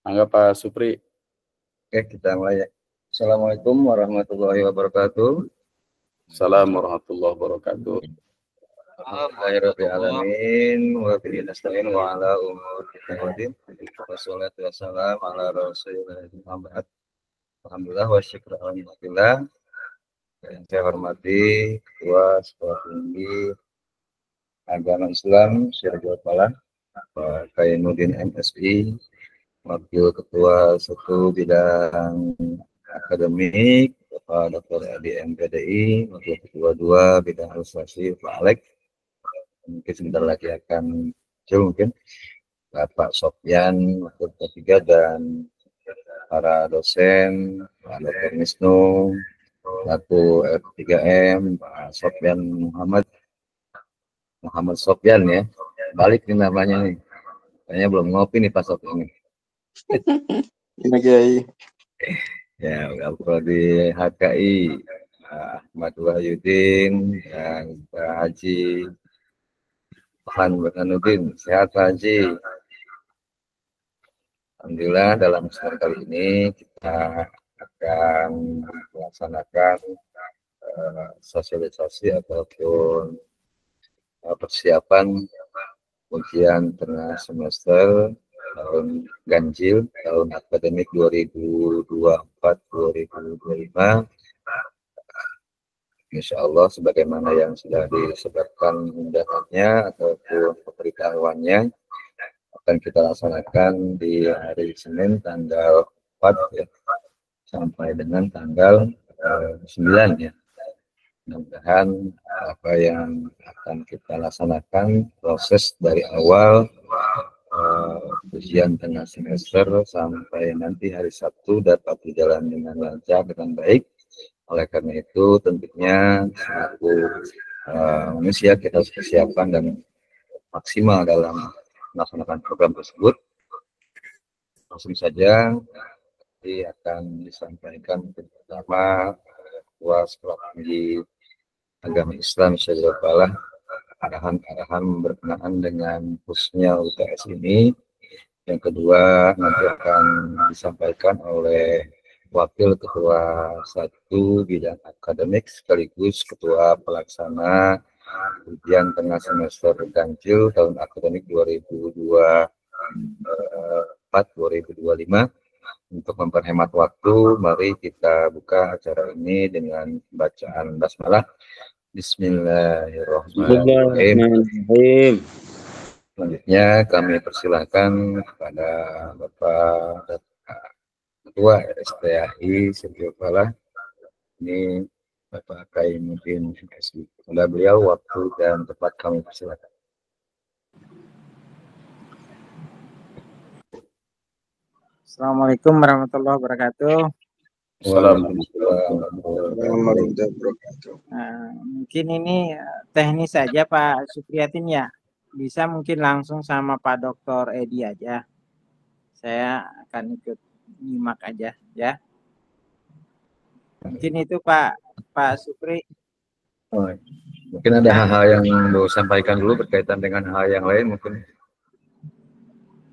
Anggap Pak Supri. Oke, kita mulai ya. Assalamualaikum warahmatullahi wabarakatuh. Assalamualaikum warahmatullahi wabarakatuh. Alhamdulillahirrahmanirrahim. Wa bihi nasta'in wa ala umuri din. Wassalatu wassalamu ala rasulillah Muhammad. Alhamdulillah wa syukur alhamdulillah. Yang saya hormati Ketua Sekolah Tinggi Agama Islam Syarjul Falah, Pak Kainuddin MSI, Wakil Ketua Suku Bidang Akademik, Bapak Dr. Adi MPDI, Wakil Ketua 2 Bidang Administrasi, Pak Alek. Mungkin sebentar lagi akan muncul mungkin Bapak Sofyan, Wakil Ketua 3, dan para dosen, Pak Dr. Wisnu, Satu F3M, Pak Sofyan Muhammad Sofyan ya. Balik nih namanya nih. Kayaknya belum ngopi nih Pak Sofyan. Ini Kiai. Ya, Bapak di HKI, Ahmad Wahyudin, dan Pak Haji Burhanuddin. Sehat Pak Haji. Alhamdulillah dalam kesempatan kali ini kita akan melaksanakan sosialisasi ataupun persiapan ujian tengah semester tahun ganjil tahun akademik 2024-2025. Insya Allah sebagaimana yang sudah disebarkan undangannya ataupun pemberitahuannya akan kita laksanakan di hari Senin tanggal 4 ya, sampai dengan tanggal 9 ya. Mudah-mudahan apa yang akan kita laksanakan proses dari awal ujian tengah semester sampai nanti hari Sabtu dapat berjalan dengan lancar dengan baik. Oleh karena itu tentunya selaku manusia kita harus persiapan dan maksimal dalam melaksanakan program tersebut. Langsung saja nanti akan disampaikan pertama Ketua Sekolah Tinggi Agama Islam Syarjul Falah arahan-arahan berkenaan dengan khususnya UTS ini. Yang kedua nanti akan disampaikan oleh Wakil Ketua 1 Bidang Akademik sekaligus Ketua Pelaksana ujian tengah semester ganjil tahun akademik 2024-2025. Untuk memperhemat waktu, mari kita buka acara ini dengan bacaan basmalah. Bismillahirrahmanirrahim. Selanjutnya kami persilahkan kepada Bapak Ketua RSPAI Syarjul Falah, ini Bapak Kainuddin MSI. Kepada beliau waktu dan tempat kami persilahkan. Assalamualaikum warahmatullahi wabarakatuh. Mungkin ini teknis saja Pak Supriyatin ya. Bisa mungkin langsung sama Pak Dr. Edi aja. Saya akan ikut nyimak aja ya. Mungkin itu Pak Supri. Mungkin ada hal-hal yang mau sampaikan dulu berkaitan dengan hal yang lain mungkin.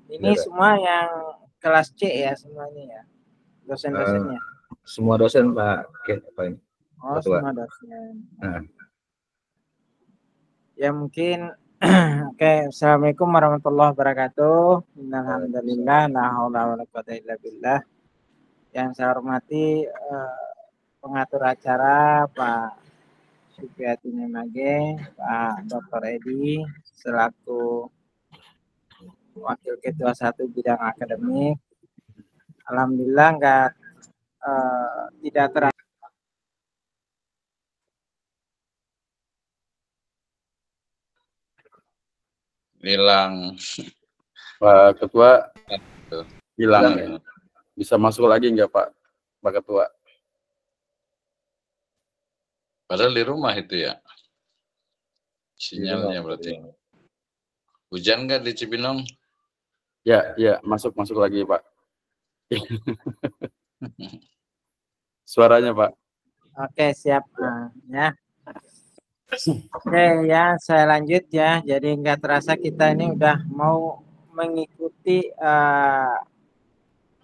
Ini semua yang kelas C ya semuanya ya. Dosen-dosennya. Semua dosen Pak. Apa ini? Oh, Ketua. semua dosen. Ya mungkin oke, Assalamualaikum warahmatullahi wabarakatuh. Alhamdulillah, la haula wala quwata illa billah. Yang saya hormati pengatur acara Pak Supriyatin Mage, Pak Dr. Edi selaku Wakil Ketua 1 Bidang Akademik. Alhamdulillah tidak terasa. Hilang. Pak Ketua Hilang. Ya. Bisa masuk lagi enggak Pak Ketua? Padahal di rumah itu ya. Sinyalnya berarti. Hujan enggak di Cibinong? Ya, masuk lagi Pak. Suaranya Pak. Oke, siap. Ya. Oke ya, saya lanjut ya. Jadi nggak terasa kita ini udah mau mengikuti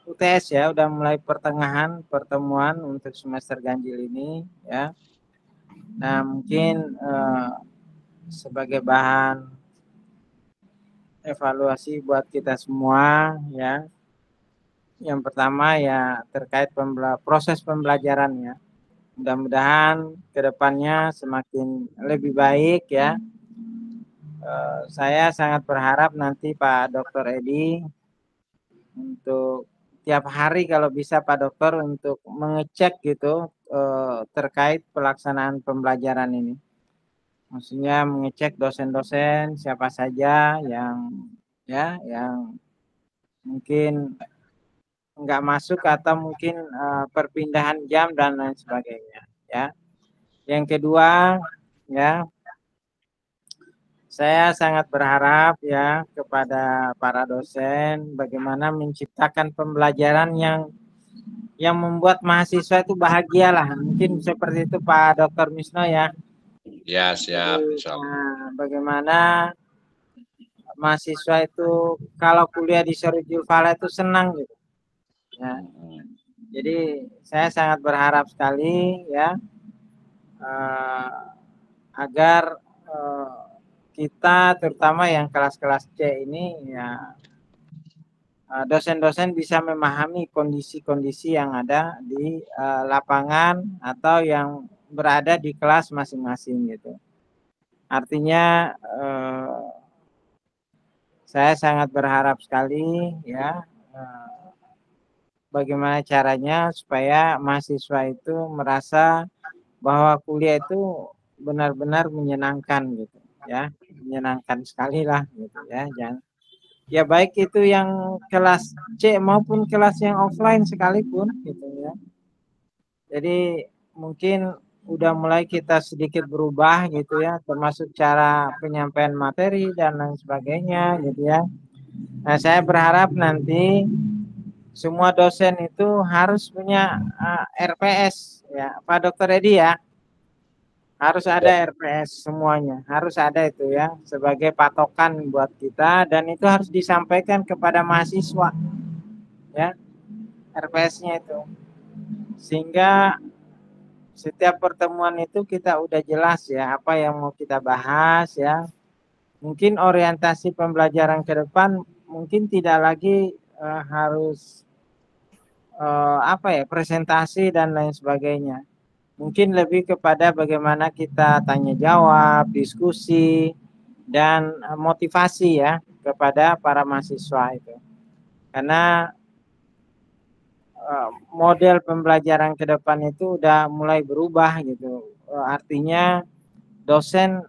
UTS ya, udah mulai pertengahan pertemuan untuk semester ganjil ini ya. Nah, mungkin sebagai bahan evaluasi buat kita semua ya. Yang pertama ya terkait proses pembelajarannya. Mudah-mudahan kedepannya semakin lebih baik ya. Saya sangat berharap nanti Pak Dr. Edi untuk tiap hari kalau bisa Pak Dokter untuk mengecek gitu terkait pelaksanaan pembelajaran ini. Maksudnya mengecek dosen-dosen siapa saja yang mungkin nggak masuk atau mungkin perpindahan jam dan lain sebagainya ya. Yang kedua ya, saya sangat berharap ya kepada para dosen bagaimana menciptakan pembelajaran yang membuat mahasiswa itu bahagialah. Mungkin seperti itu Pak Dr. Misno ya. Ya, siap. Nah, bagaimana mahasiswa itu kalau kuliah di Syariful Falah itu senang gitu. Ya. Jadi saya sangat berharap sekali ya agar kita terutama yang kelas-kelas C ini ya dosen-dosen bisa memahami kondisi-kondisi yang ada di lapangan atau yang berada di kelas masing-masing gitu. Artinya saya sangat berharap sekali ya bagaimana caranya supaya mahasiswa itu merasa bahwa kuliah itu benar-benar menyenangkan gitu ya, menyenangkan sekali lah gitu ya. Jangan ya baik itu yang kelas C maupun kelas yang offline sekalipun gitu ya. Jadi mungkin udah mulai kita sedikit berubah gitu ya, termasuk cara penyampaian materi dan lain sebagainya gitu ya. Nah, saya berharap nanti semua dosen itu harus punya RPS ya, Pak Dokter Edi ya. Harus ada RPS semuanya, harus ada itu ya sebagai patokan buat kita dan itu harus disampaikan kepada mahasiswa ya RPS-nya itu sehingga setiap pertemuan itu kita udah jelas ya apa yang mau kita bahas ya. Mungkin orientasi pembelajaran ke depan mungkin tidak lagi harus presentasi dan lain sebagainya. Mungkin lebih kepada bagaimana kita tanya jawab, diskusi, dan motivasi ya kepada para mahasiswa itu. Karena model pembelajaran ke depan itu udah mulai berubah gitu. Artinya dosen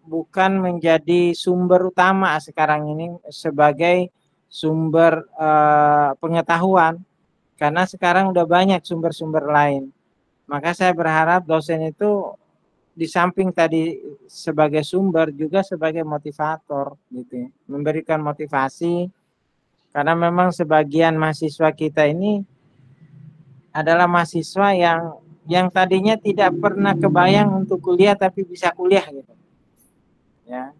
bukan menjadi sumber utama sekarang ini sebagai sumber pengetahuan. Karena sekarang udah banyak sumber-sumber lain. Maka saya berharap dosen itu di samping tadi sebagai sumber juga sebagai motivator gitu ya. Memberikan motivasi karena memang sebagian mahasiswa kita ini adalah mahasiswa yang tadinya tidak pernah kebayang untuk kuliah tapi bisa kuliah gitu. Ya.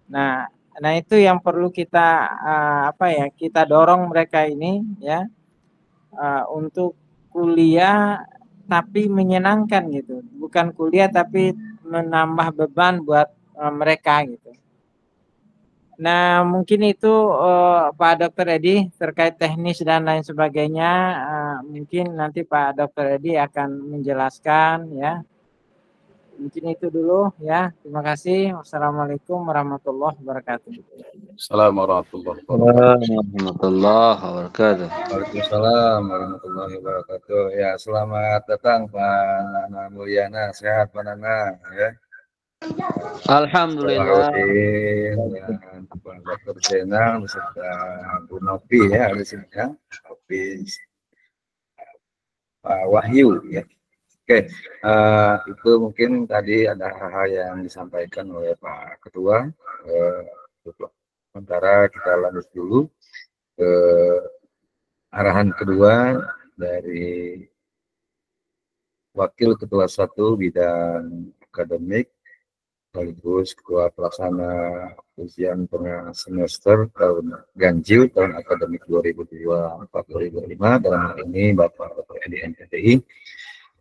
Nah itu yang perlu kita kita dorong mereka ini ya untuk kuliah tapi menyenangkan gitu, bukan kuliah tapi menambah beban buat mereka gitu. Nah mungkin itu Pak Dr. Edi terkait teknis dan lain sebagainya mungkin nanti Pak Dr. Edi akan menjelaskan ya. Mungkin itu dulu ya. Terima kasih. Wassalamualaikum warahmatullahi wabarakatuh. Assalamualaikum warahmatullahi wabarakatuh. Waalaikumsalam warahmatullahi wabarakatuh. Ya, selamat datang Pak Nana Mulyana. Sehat Pak Nana ya. Alhamdulillah. Dan Pak Dr. Zainal beserta Bu Novi ya di sini ya. Novi Pak Wahyu ya. Oke, itu mungkin tadi ada hal-hal yang disampaikan oleh Pak Ketua. Sementara kita lanjut dulu ke arahan kedua dari Wakil Ketua 1 Bidang Akademik sekaligus Ketua Pelaksana Ujian Tengah Semester tahun Ganjil tahun akademik 2024-2025 dalam hal ini Bapak Dr. Edi MPTI.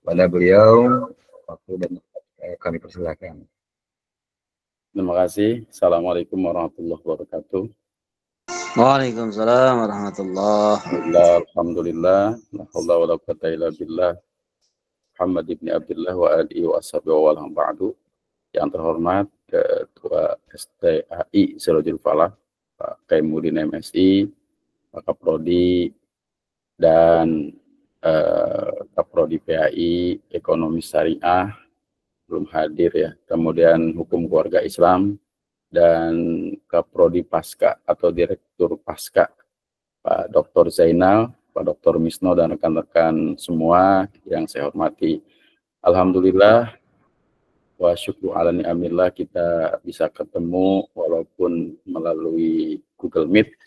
Pada beliau waktu dan kami persilakan. Terima kasih. Assalamualaikum warahmatullahi wabarakatuh. Waalaikumsalam warahmatullahi wabarakatuh. Alhamdulillah. La haula wala quwwata illa billah. Muhammad ibn Abdullah wa alihi wa ashabihi wa alam ba'du. Yang terhormat Ketua STAI Sirajul Falah, Pak Kaimuddin MSI, Pak Kaprodi, dan Kaprodi PAI, Ekonomi Syariah, belum hadir ya. Kemudian Hukum Keluarga Islam, dan Kaprodi Pasca atau Direktur Pasca, Pak Dr. Zainal, Pak Dr. Misno, dan rekan-rekan semua yang saya hormati. Alhamdulillah, wa syukru ala ni'amillah kita bisa ketemu walaupun melalui Google Meet.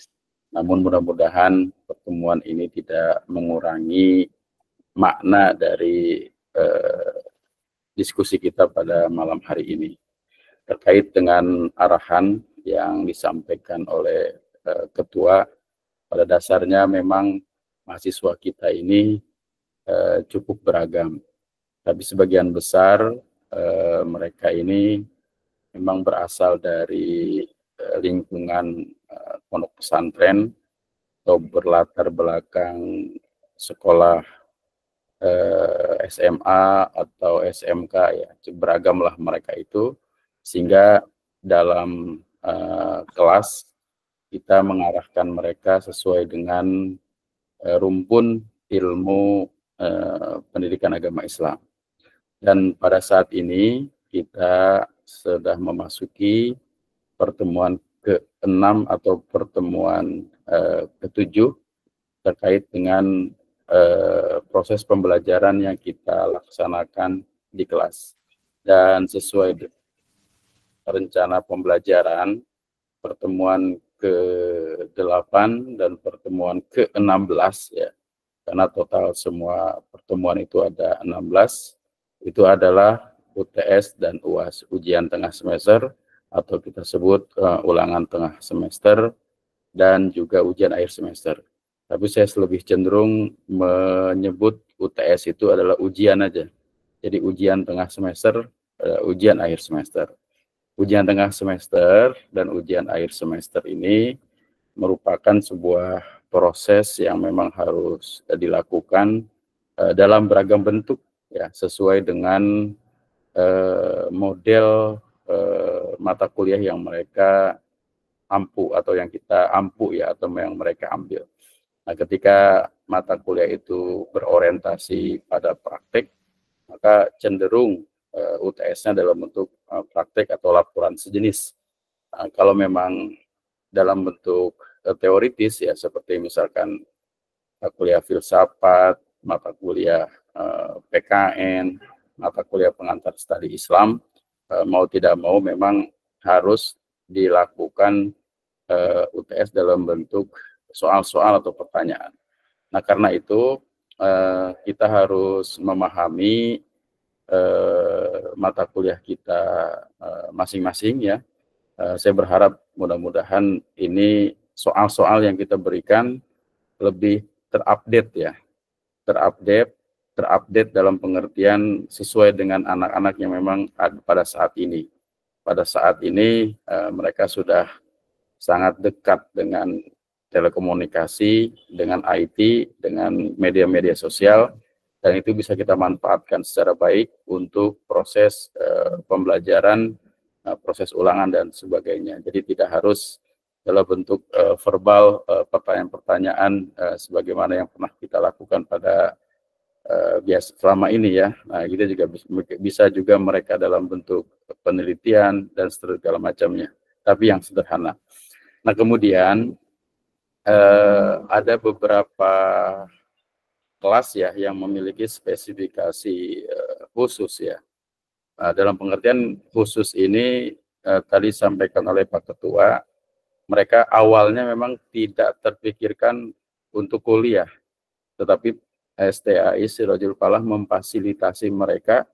Namun mudah-mudahan pertemuan ini tidak mengurangi makna dari diskusi kita pada malam hari ini. Terkait dengan arahan yang disampaikan oleh Ketua, pada dasarnya memang mahasiswa kita ini cukup beragam. Tapi sebagian besar mereka ini memang berasal dari lingkungan pondok pesantren atau berlatar belakang sekolah SMA atau SMK ya, beragamlah mereka itu, sehingga dalam kelas kita mengarahkan mereka sesuai dengan rumpun ilmu pendidikan agama Islam. Dan pada saat ini kita sudah memasuki pertemuan ke-6 atau pertemuan ke-7 terkait dengan proses pembelajaran yang kita laksanakan di kelas. Dan sesuai rencana pembelajaran, pertemuan ke-8 dan pertemuan ke-16 ya, karena total semua pertemuan itu ada 16, itu adalah UTS dan UAS, ujian tengah semester, atau kita sebut ulangan tengah semester, dan juga ujian akhir semester. Tapi saya lebih cenderung menyebut UTS itu adalah ujian aja. Jadi ujian tengah semester, ujian akhir semester. Ujian tengah semester dan ujian akhir semester ini merupakan sebuah proses yang memang harus dilakukan dalam beragam bentuk ya, sesuai dengan model mata kuliah yang mereka ampu atau yang kita ampu ya, atau yang mereka ambil. Nah, ketika mata kuliah itu berorientasi pada praktek, maka cenderung UTS-nya dalam bentuk praktek atau laporan sejenis. Nah, kalau memang dalam bentuk teoritis ya, seperti misalkan mata kuliah filsafat, mata kuliah PKN, mata kuliah pengantar studi Islam, mau tidak mau memang harus dilakukan UTS dalam bentuk soal-soal atau pertanyaan. Nah, karena itu kita harus memahami mata kuliah kita masing-masing ya. Saya berharap mudah-mudahan ini soal-soal yang kita berikan lebih terupdate ya, terupdate dalam pengertian sesuai dengan anak-anak yang memang ada pada saat ini. Pada saat ini mereka sudah sangat dekat dengan telekomunikasi, dengan IT, dengan media-media sosial, dan itu bisa kita manfaatkan secara baik untuk proses pembelajaran, proses ulangan, dan sebagainya. Jadi tidak harus dalam bentuk verbal pertanyaan-pertanyaan sebagaimana yang pernah kita lakukan pada biasa selama ini ya. Nah, kita juga bisa juga mereka dalam bentuk penelitian dan segala macamnya, tapi yang sederhana. Nah, kemudian ada beberapa kelas ya yang memiliki spesifikasi khusus ya. Dalam pengertian khusus ini tadi disampaikan oleh Pak Ketua, mereka awalnya memang tidak terpikirkan untuk kuliah, tetapi STAI Sirajul Falah memfasilitasi mereka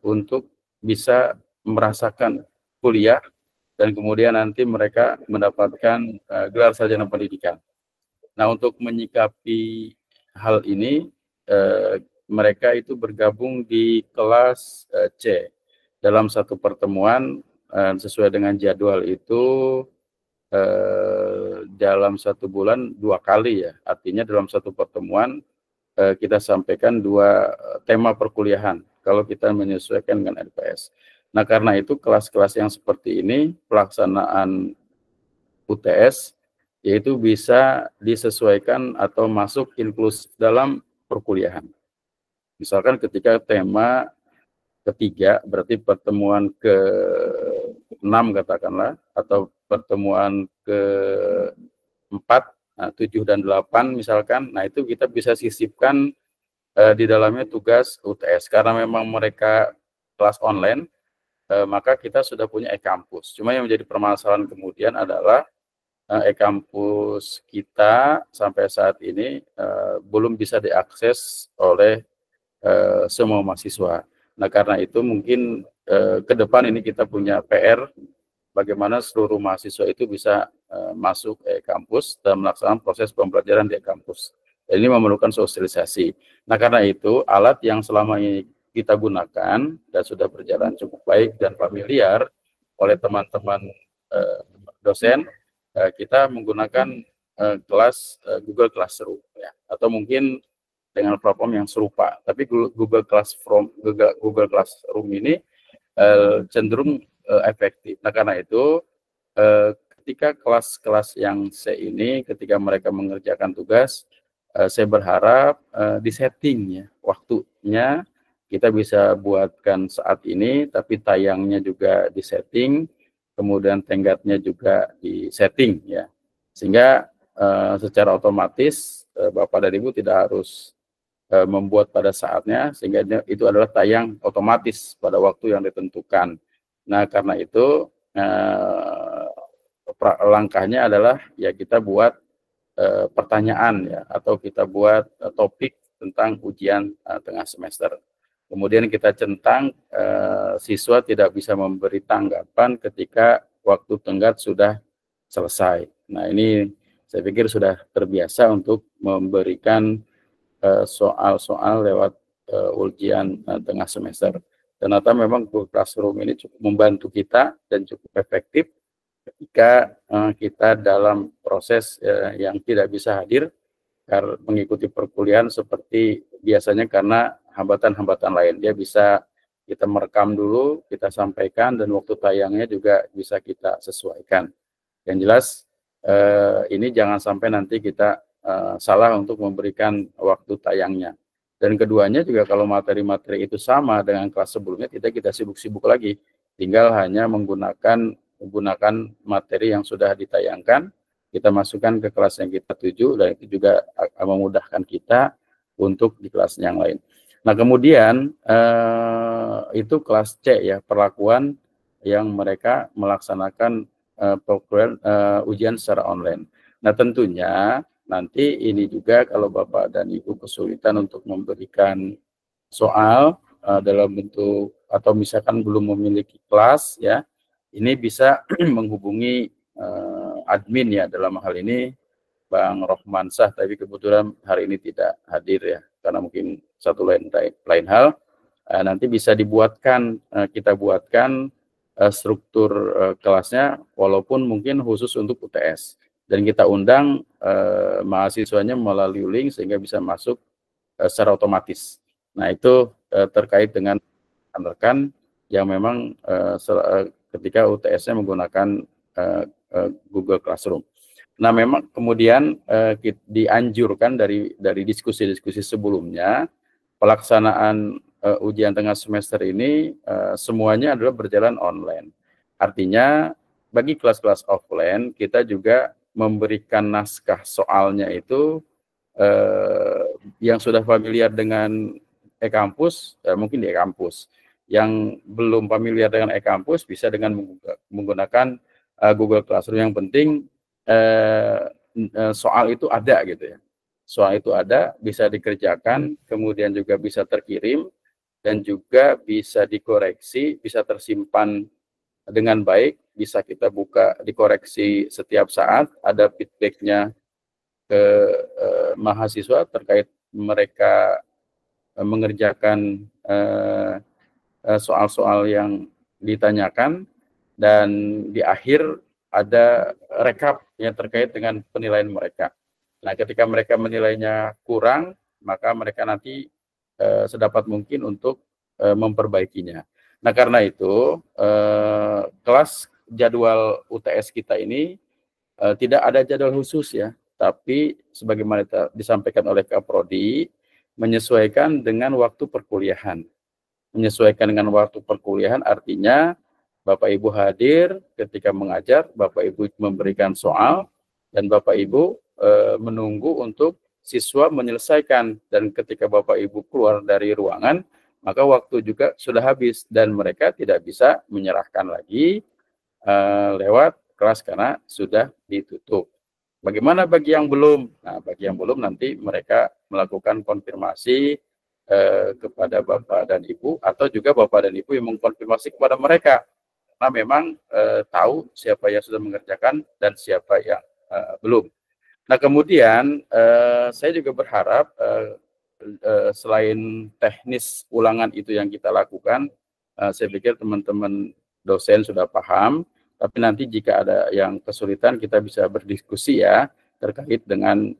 untuk bisa merasakan kuliah dan kemudian nanti mereka mendapatkan gelar sarjana pendidikan. Nah, untuk menyikapi hal ini, mereka itu bergabung di kelas C. Dalam satu pertemuan sesuai dengan jadwal itu dalam 1 bulan 2 kali ya. Artinya dalam satu pertemuan kita sampaikan 2 tema perkuliahan kalau kita menyesuaikan dengan LPS. Nah, karena itu kelas-kelas yang seperti ini pelaksanaan UTS yaitu bisa disesuaikan atau masuk inklusif dalam perkuliahan. Misalkan ketika tema ketiga, berarti pertemuan ke-6 katakanlah, atau pertemuan ke-4, 7 dan 8 misalkan, nah itu kita bisa sisipkan di dalamnya tugas UTS. Karena memang mereka kelas online, maka kita sudah punya e-kampus. Cuma yang menjadi permasalahan kemudian adalah e-kampus kita sampai saat ini belum bisa diakses oleh semua mahasiswa. Nah, karena itu mungkin ke depan ini kita punya PR bagaimana seluruh mahasiswa itu bisa masuk kampus dan melaksanakan proses pembelajaran di kampus. Ini memerlukan sosialisasi. Nah, karena itu alat yang selama ini kita gunakan dan sudah berjalan cukup baik dan familiar oleh teman-teman dosen, kita menggunakan kelas Google Classroom ya, atau mungkin dengan platform yang serupa. Tapi Google Classroom ini cenderung efektif. Nah, karena itu ketika kelas-kelas yang C ini, ketika mereka mengerjakan tugas, saya berharap disetting ya waktunya kita bisa buatkan saat ini, tapi tayangnya juga disetting, kemudian tenggatnya juga disetting ya, sehingga secara otomatis Bapak dan Ibu tidak harus membuat pada saatnya, sehingga itu adalah tayang otomatis pada waktu yang ditentukan. Nah, karena itu langkahnya adalah ya kita buat pertanyaan ya, atau kita buat topik tentang ujian tengah semester. Kemudian kita centang siswa tidak bisa memberi tanggapan ketika waktu tenggat sudah selesai. Nah, ini saya pikir sudah terbiasa untuk memberikan soal-soal lewat ujian tengah semester. Ternyata memang Google Classroom ini cukup membantu kita dan cukup efektif ketika kita dalam proses yang tidak bisa hadir mengikuti perkuliahan seperti biasanya karena hambatan-hambatan lain. Dia bisa kita merekam dulu, kita sampaikan, dan waktu tayangnya juga bisa kita sesuaikan. Yang jelas ini jangan sampai nanti kita salah untuk memberikan waktu tayangnya. Dan keduanya juga kalau materi-materi itu sama dengan kelas sebelumnya, tidak kita sibuk-sibuk lagi. Tinggal hanya menggunakan materi yang sudah ditayangkan, kita masukkan ke kelas yang kita tuju, dan itu juga memudahkan kita untuk di kelas yang lain. Nah, kemudian itu kelas C ya, perlakuan yang mereka melaksanakan ujian secara online. Nah, tentunya nanti ini juga kalau Bapak dan Ibu kesulitan untuk memberikan soal dalam bentuk atau misalkan belum memiliki kelas ya, ini bisa menghubungi admin ya, dalam hal ini Bang Rohmansah, tapi kebetulan hari ini tidak hadir ya karena mungkin satu lain hal. Nanti bisa dibuatkan, kita buatkan struktur kelasnya walaupun mungkin khusus untuk UTS. Dan kita undang mahasiswanya melalui link sehingga bisa masuk secara otomatis. Nah, itu terkait dengan rekan-rekan yang memang ketika UTS-nya menggunakan Google Classroom. Nah, memang kemudian dianjurkan dari diskusi-diskusi sebelumnya, pelaksanaan ujian tengah semester ini semuanya adalah berjalan online. Artinya bagi kelas-kelas offline kita juga memberikan naskah soalnya itu yang sudah familiar dengan e-kampus, mungkin di e-kampus. Yang belum familiar dengan e-kampus bisa dengan menggunakan Google Classroom. Yang penting soal itu ada gitu ya. Soal itu ada, bisa dikerjakan, kemudian juga bisa terkirim, dan juga bisa dikoreksi, bisa tersimpan dengan baik, bisa kita buka dikoreksi setiap saat, ada feedbacknya ke mahasiswa terkait mereka mengerjakan soal-soal yang ditanyakan, dan di akhir ada rekap yang terkait dengan penilaian mereka. Nah, ketika mereka menilainya kurang, maka mereka nanti sedapat mungkin untuk memperbaikinya. Nah, karena itu kelas jadwal UTS kita ini tidak ada jadwal khusus ya, tapi sebagaimana disampaikan oleh Kaprodi, menyesuaikan dengan waktu perkuliahan. Menyesuaikan dengan waktu perkuliahan artinya Bapak Ibu hadir ketika mengajar, Bapak Ibu memberikan soal, dan Bapak Ibu menunggu untuk siswa menyelesaikan. Dan ketika Bapak Ibu keluar dari ruangan, maka waktu juga sudah habis dan mereka tidak bisa menyerahkan lagi lewat kelas karena sudah ditutup. Bagaimana bagi yang belum? Nah, bagi yang belum nanti mereka melakukan konfirmasi kepada Bapak dan Ibu, atau juga Bapak dan Ibu yang mengkonfirmasi kepada mereka. Karena memang tahu siapa yang sudah mengerjakan dan siapa yang belum. Nah, kemudian saya juga berharap selain teknis ulangan itu yang kita lakukan, saya pikir teman-teman dosen sudah paham, tapi nanti jika ada yang kesulitan kita bisa berdiskusi ya terkait dengan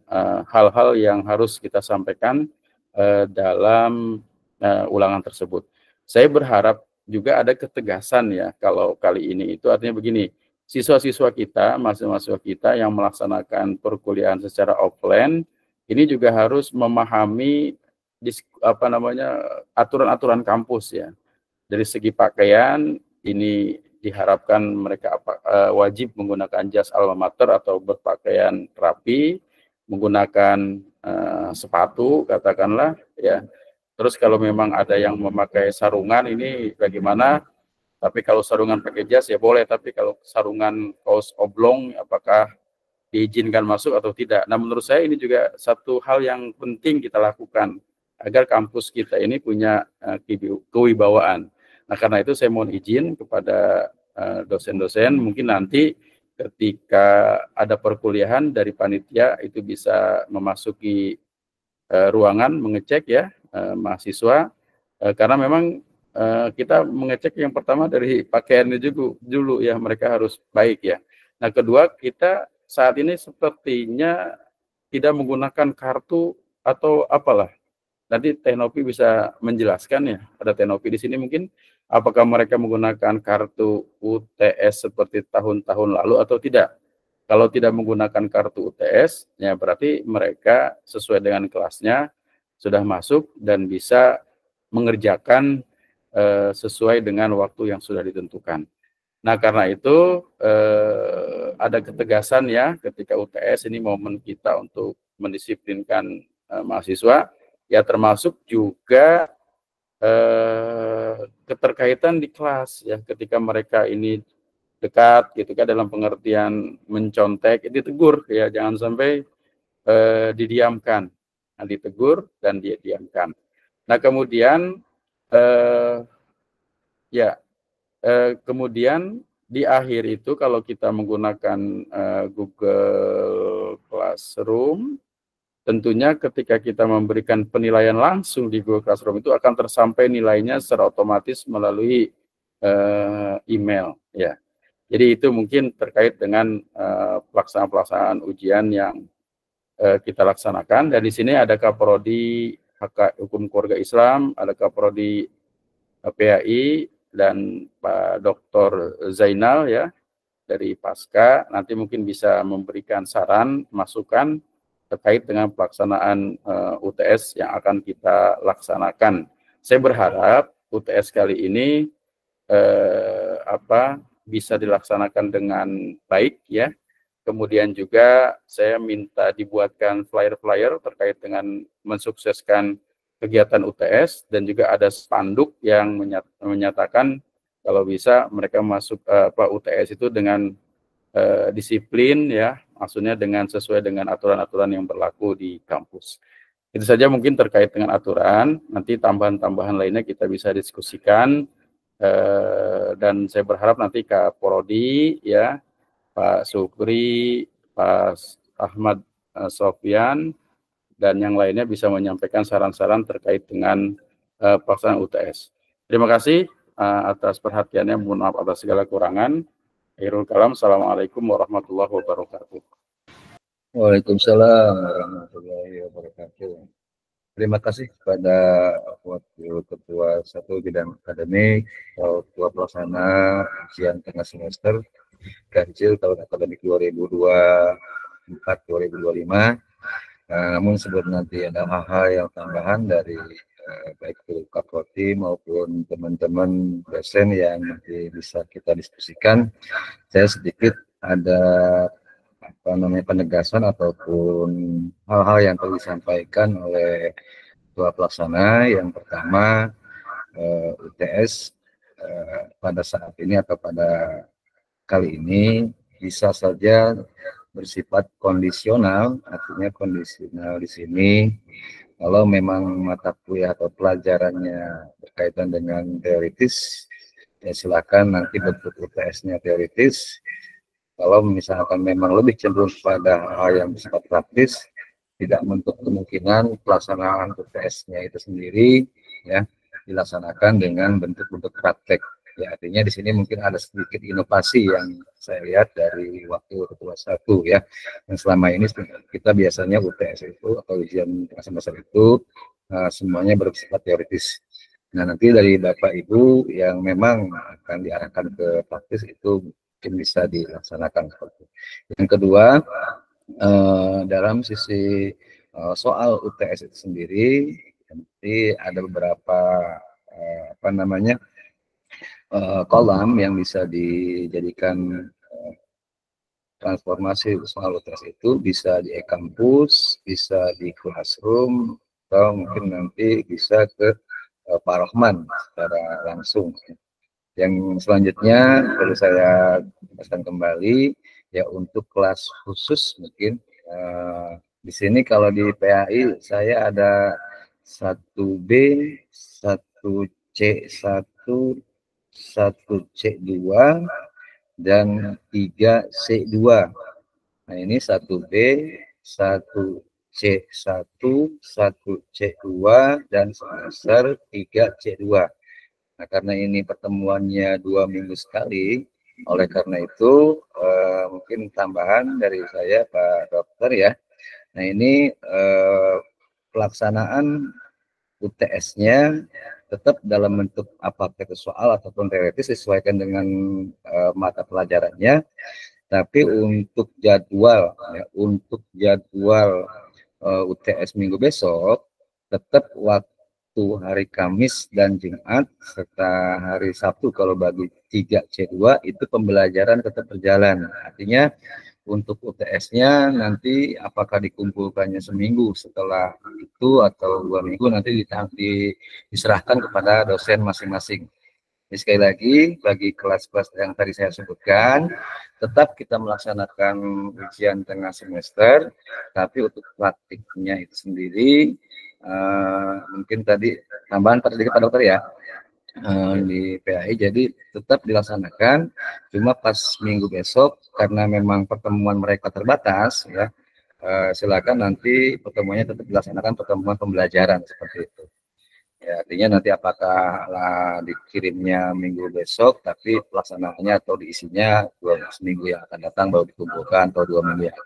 hal-hal yang harus kita sampaikan dalam ulangan tersebut. Saya berharap juga ada ketegasan ya, kalau kali ini itu artinya begini, siswa-siswa kita, mahasiswa kita yang melaksanakan perkuliahan secara offline, ini juga harus memahami aturan-aturan kampus ya. Dari segi pakaian, ini diharapkan mereka wajib menggunakan jas alma mater atau berpakaian rapi, menggunakan sepatu katakanlah ya. Terus kalau memang ada yang memakai sarungan ini bagaimana? Tapi kalau sarungan pakai jas ya boleh, tapi kalau sarungan kaos oblong apakah diizinkan masuk atau tidak? Nah, menurut saya ini juga satu hal yang penting kita lakukan agar kampus kita ini punya kewibawaan. Nah, karena itu saya mohon izin kepada dosen-dosen, mungkin nanti ketika ada perkuliahan dari panitia itu bisa memasuki ruangan mengecek ya mahasiswa, karena memang kita mengecek yang pertama dari pakaiannya juga dulu ya, mereka harus baik ya. Nah, kedua, kita saat ini sepertinya tidak menggunakan kartu atau apalah. Nanti Tenopi bisa menjelaskan ya, ada Tenopi di sini mungkin, apakah mereka menggunakan kartu UTS seperti tahun-tahun lalu atau tidak. Kalau tidak menggunakan kartu UTS, ya berarti mereka sesuai dengan kelasnya sudah masuk dan bisa mengerjakan sesuai dengan waktu yang sudah ditentukan. Nah, karena itu ada ketegasan ya ketika UTS ini momen kita untuk mendisiplinkan mahasiswa, ya termasuk juga keterkaitan di kelas ya, ketika mereka ini dekat gitu kan, dalam pengertian mencontek, ditegur ya, jangan sampai didiamkan. Nah, ditegur dan dia diamkan. Nah, kemudian kemudian di akhir itu kalau kita menggunakan Google Classroom, tentunya ketika kita memberikan penilaian langsung di Google Classroom itu akan tersampai nilainya secara otomatis melalui email ya. Jadi itu mungkin terkait dengan pelaksanaan ujian yang kita laksanakan. Dan di sini ada Kaprodi Hukum Keluarga Islam, ada Kaprodi PAI, dan Pak Dr. Zainal ya dari Pasca, nanti mungkin bisa memberikan saran, masukan terkait dengan pelaksanaan UTS yang akan kita laksanakan. Saya berharap UTS kali ini bisa dilaksanakan dengan baik ya. Kemudian juga saya minta dibuatkan flyer-flyer terkait dengan mensukseskan kegiatan UTS, dan juga ada spanduk yang menyatakan kalau bisa mereka masuk UTS itu dengan disiplin ya, maksudnya dengan sesuai dengan aturan-aturan yang berlaku di kampus. Itu saja mungkin terkait dengan aturan. Nanti tambahan-tambahan lainnya kita bisa diskusikan. Dan saya berharap nanti Kak Porodi, ya, Pak Sukri, Pak Ahmad Sofyan, dan yang lainnya bisa menyampaikan saran-saran terkait dengan pelaksanaan UTS. Terima kasih atas perhatiannya. Mohon maaf atas segala kekurangan. Akhirul kalam. Assalamualaikum warahmatullahi wabarakatuh. Waalaikumsalam warahmatullahi wabarakatuh. Terima kasih kepada Wakil Ketua 1 Bidang Akademik, Ketua Pelaksana Ujian Tengah Semester Ganjil tahun akademik 2024-2025. Namun sebelum nanti ada hal-hal yang tambahan dari baik itu Kapolri maupun teman-teman dosen yang nanti bisa kita diskusikan, saya sedikit ada penegasan ataupun hal-hal yang perlu disampaikan oleh Ketua Pelaksana. Yang pertama, UTS pada saat ini atau pada kali ini bisa saja bersifat kondisional. Artinya kondisional di sini kalau memang mata kuliah atau pelajarannya berkaitan dengan teoritis, ya silakan nanti bentuk UTS-nya teoritis. Kalau misalkan memang lebih cenderung pada hal yang bersifat praktis, tidak menutup kemungkinan pelaksanaan UTS-nya itu sendiri ya dilaksanakan dengan bentuk-bentuk praktek. Ya, artinya di sini mungkin ada sedikit inovasi yang saya lihat dari Wakil Ketua 1 ya. Yang selama ini kita biasanya UTS itu atau ujian semester itu semuanya bersifat teoritis. Nah, nanti dari Bapak Ibu yang memang akan diarahkan ke praktis itu mungkin bisa dilaksanakan seperti itu. Yang kedua, dalam sisi soal UTS itu sendiri, nanti ada beberapa kolam yang bisa dijadikan transformasi soal UTS itu, bisa di e-kampus, bisa di classroom, atau mungkin nanti bisa ke Pak Rohman secara langsung. Yang selanjutnya perlu saya jelaskan kembali ya, untuk kelas khusus mungkin di sini kalau di PAI saya ada 1B, 1C1, 1C2 dan 3C2. Nah, ini 1B, 1C1, 1C2 dan semester 3C2. Nah, karena ini pertemuannya 2 minggu sekali, oleh karena itu mungkin tambahan dari saya Pak Dokter ya. Nah, ini pelaksanaan UTS-nya tetap dalam bentuk apakah itu soal ataupun teoritis disesuaikan dengan mata pelajarannya. Tapi untuk jadwal UTS minggu besok tetap waktu hari Kamis dan Jumat serta hari Sabtu kalau bagi 3C2 itu pembelajaran tetap berjalan. Artinya untuk UTS-nya nanti apakah dikumpulkannya seminggu setelah itu atau 2 minggu nanti diserahkan kepada dosen masing-masing. Jadi sekali lagi bagi kelas-kelas yang tadi saya sebutkan tetap kita melaksanakan ujian tengah semester, tapi untuk praktiknya itu sendiri mungkin tadi tambahan Pak Dokter ya di PAI, jadi tetap dilaksanakan, cuma pas minggu besok karena memang pertemuan mereka terbatas ya, silakan nanti pertemuannya tetap dilaksanakan pertemuan pembelajaran seperti itu. Ya, artinya nanti apakah dikirimnya minggu besok, tapi pelaksanaannya atau diisinya 2 minggu yang akan datang baru dikumpulkan, atau 2 minggu yang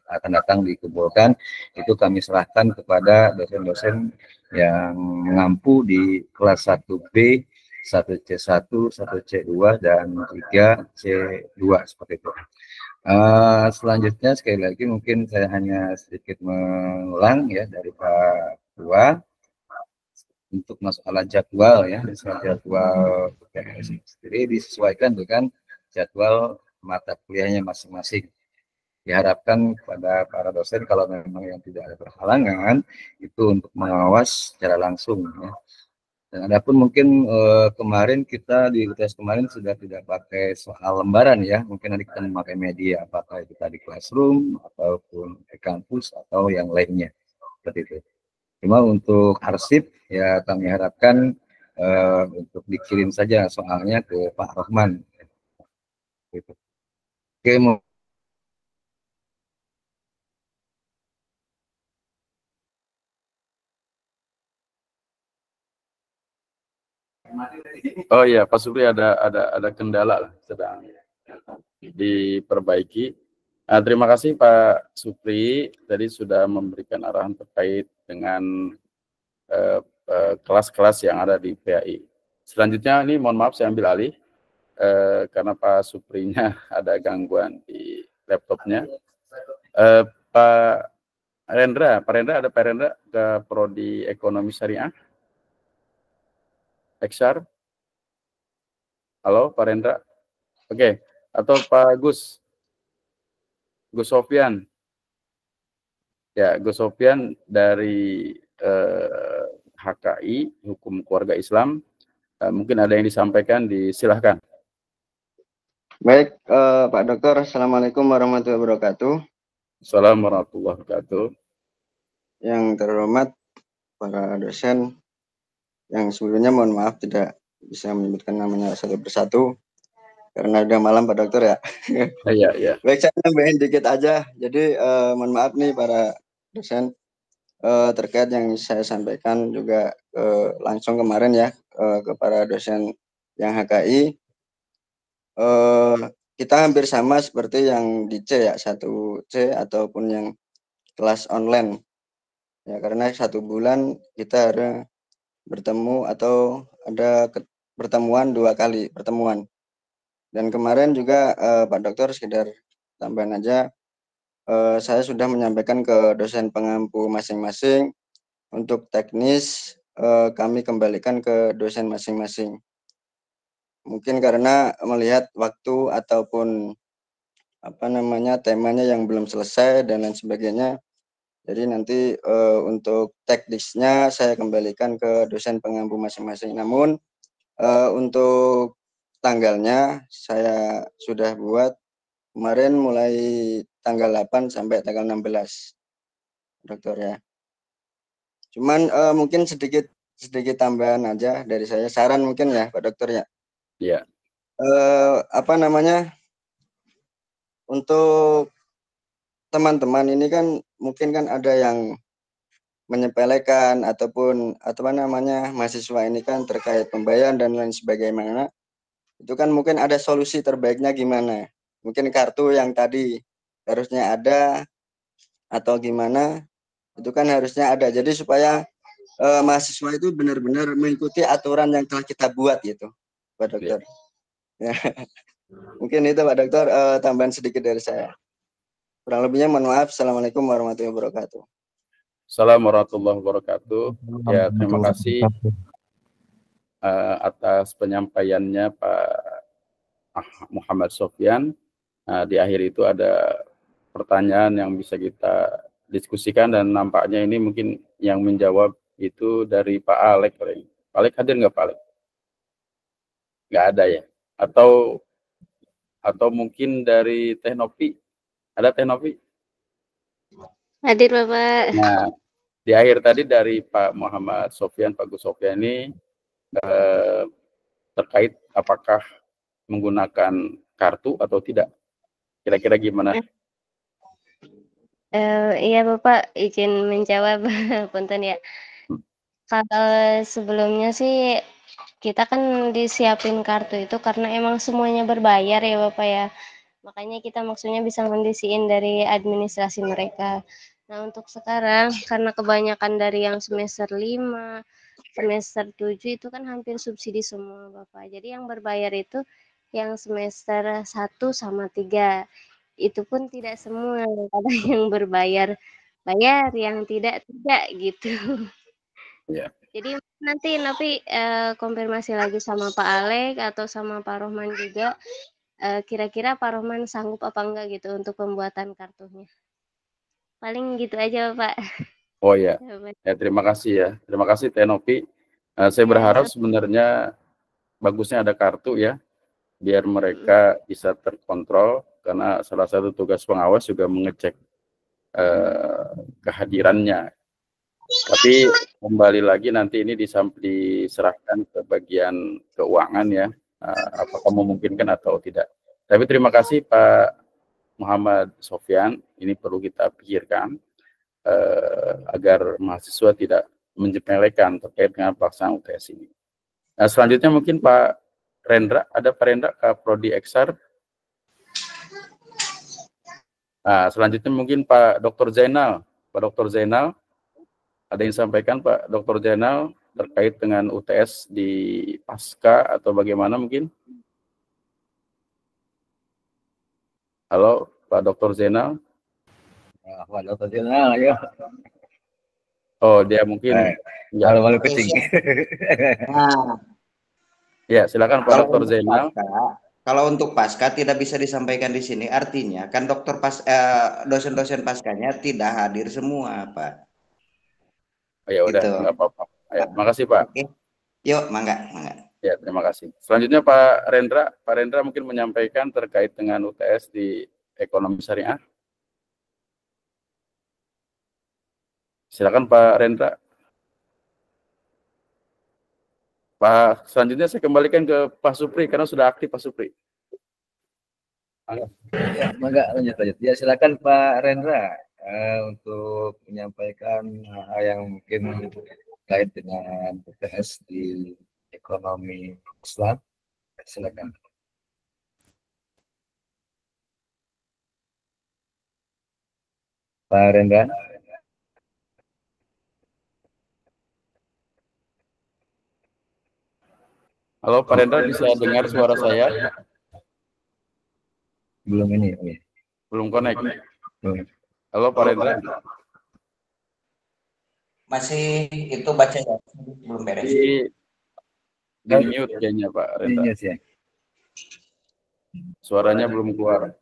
akan datang dikumpulkan, itu kami serahkan kepada dosen-dosen yang mampu di kelas 1B, 1C1, 1C2, dan 3C2 seperti itu. Selanjutnya sekali lagi mungkin saya hanya sedikit mengulang ya dari Pak Ketua. Untuk masalah jadwal ya, jadwal UTS sendiri disesuaikan dengan jadwal mata kuliahnya masing-masing. Diharapkan kepada para dosen kalau memang yang tidak ada berhalangan itu untuk mengawas secara langsung ya. Dan adapun mungkin kemarin kita di UTS kemarin sudah tidak pakai soal lembaran ya, mungkin nanti kita memakai media apakah kita di classroom ataupun di kampus atau yang lainnya seperti itu. Cuma untuk arsip ya kami harapkan untuk dikirim saja soalnya ke Pak Rahman. Gitu. Oke, Oh iya, Pak Supri ada kendala lah, sedang diperbaiki. Terima kasih Pak Supri, tadi sudah memberikan arahan terkait dengan kelas-kelas yang ada di PAI. Selanjutnya ini mohon maaf saya ambil alih karena Pak Suprinya ada gangguan di laptopnya. Pak Rendra ada Pak Rendra ke Prodi Ekonomi Syariah? XR? Halo Pak Rendra? Oke, atau Pak Gus Sofian? Ya, Gus Sofian dari HKI, Hukum Keluarga Islam. Mungkin ada yang disampaikan, disilahkan. Baik, Pak Dokter, Assalamualaikum warahmatullahi wabarakatuh. Assalamualaikum warahmatullahi wabarakatuh. Yang terhormat para dosen, yang sebelumnya mohon maaf tidak bisa menyebutkan namanya satu persatu, karena udah malam Pak Dokter ya. Iya. Baik, saya nambahin dikit aja. Jadi mohon maaf nih para dosen, terkait yang saya sampaikan juga langsung kemarin ya ke para dosen yang HKI. Kita hampir sama seperti yang di C ya, 1C ataupun yang kelas online ya, karena 1 bulan kita harus bertemu atau ada pertemuan 2 kali pertemuan. Dan kemarin juga Pak Dokter, sekedar tambahan aja, saya sudah menyampaikan ke dosen pengampu masing-masing untuk teknis kami kembalikan ke dosen masing-masing. Mungkin karena melihat waktu ataupun temanya yang belum selesai dan lain sebagainya. Jadi nanti untuk teknisnya saya kembalikan ke dosen pengampu masing-masing. Namun untuk tanggalnya saya sudah buat kemarin mulai tanggal 8 sampai tanggal 16, Dokter ya. Cuman mungkin sedikit tambahan aja dari saya, saran mungkin ya Pak Dokter ya. Iya. Untuk teman-teman ini kan mungkin kan ada yang menyepelekan ataupun mahasiswa ini kan terkait pembayaran dan lain sebagainya. Itu kan mungkin ada solusi terbaiknya gimana? Mungkin kartu yang tadi harusnya ada atau gimana? Itu kan harusnya ada. Jadi supaya mahasiswa itu benar-benar mengikuti aturan yang telah kita buat gitu, Pak Dokter. Ya. Mungkin itu Pak Dokter, tambahan sedikit dari saya. Kurang lebihnya mohon maaf. Assalamualaikum warahmatullahi wabarakatuh. Assalamualaikum warahmatullahi wabarakatuh. Ya, terima kasih atas penyampaiannya Pak Muhammad Sofyan. Di akhir itu ada pertanyaan yang bisa kita diskusikan dan nampaknya ini mungkin yang menjawab itu dari Pak Alek. Pak Alek hadir nggak Pak Alek? Nggak ada ya? Atau mungkin dari Teh Novi? Ada Teh Novi? Hadir Bapak. Nah, di akhir tadi dari Pak Muhammad Sofyan, Pak Gus Sofyan ini terkait apakah menggunakan kartu atau tidak. Kira-kira gimana? Iya Bapak, izin menjawab punten ya. Kalau sebelumnya sih kita kan disiapin kartu itu karena emang semuanya berbayar ya Bapak ya. Makanya kita maksudnya bisa mendisiin dari administrasi mereka. Nah untuk sekarang karena kebanyakan dari yang semester 5, semester 7 itu kan hampir subsidi semua Bapak. Jadi yang berbayar itu yang semester 1 sama 3. Itu pun tidak semua, ada yang bayar, yang tidak gitu. Ya. Jadi nanti konfirmasi lagi sama Pak Alek atau sama Pak Rohman juga, kira-kira Pak Rohman sanggup apa enggak gitu untuk pembuatan kartunya. Paling gitu aja Pak. Oh ya, terima kasih ya. Terima kasih Teh Novi. Saya berharap sebenarnya bagusnya ada kartu ya, biar mereka bisa terkontrol, karena salah satu tugas pengawas juga mengecek kehadirannya. Tapi kembali lagi nanti ini diserahkan ke bagian keuangan ya, apakah memungkinkan atau tidak. Tapi terima kasih Pak Muhammad Sofyan, ini perlu kita pikirkan agar mahasiswa tidak menyepelekan terkait dengan pelaksanaan UTS ini. Nah, selanjutnya mungkin Pak Rendra, ada Pak Rendra ke Prodi Eksar. Nah, selanjutnya mungkin Pak Dr. Zainal. Pak Dr. Zainal, ada yang sampaikan Pak Dr. Zainal terkait dengan UTS di pasca atau bagaimana mungkin? Halo, Pak Dr. Zainal. Pak Dr. Zainal, ayo. Oh, dia mungkin kalau malu kucing. Nah, ya, silakan Pak Dr. Zainal. Kalau untuk pasca tidak bisa disampaikan di sini, artinya kan dosen-dosen paskanya tidak hadir semua, Pak. Oh, ya udah, Gitu. nggak apa-apa. Ya, makasih Pak. Oke. Yuk, mangga. Ya, terima kasih. Selanjutnya Pak Rendra. Pak Rendra mungkin menyampaikan terkait dengan UTS di ekonomi syariah. Silakan Pak Rendra. Pak, selanjutnya saya kembalikan ke Pak Supri karena sudah aktif Pak Supri. Ya, mangga lanjut. Ya, silakan Pak Rendra untuk menyampaikan hal yang mungkin terkait dengan UTS di ekonomi Islam. Silakan. Pak Rendra. Halo Pak Rendra, bisa dengar suara saya? Belum ini. Belum connect. Belum. Halo Pak Rendra. Masih itu baca ya, belum beres. Di mute kayaknya Pak Rendra. Ya. Suaranya belum keluar.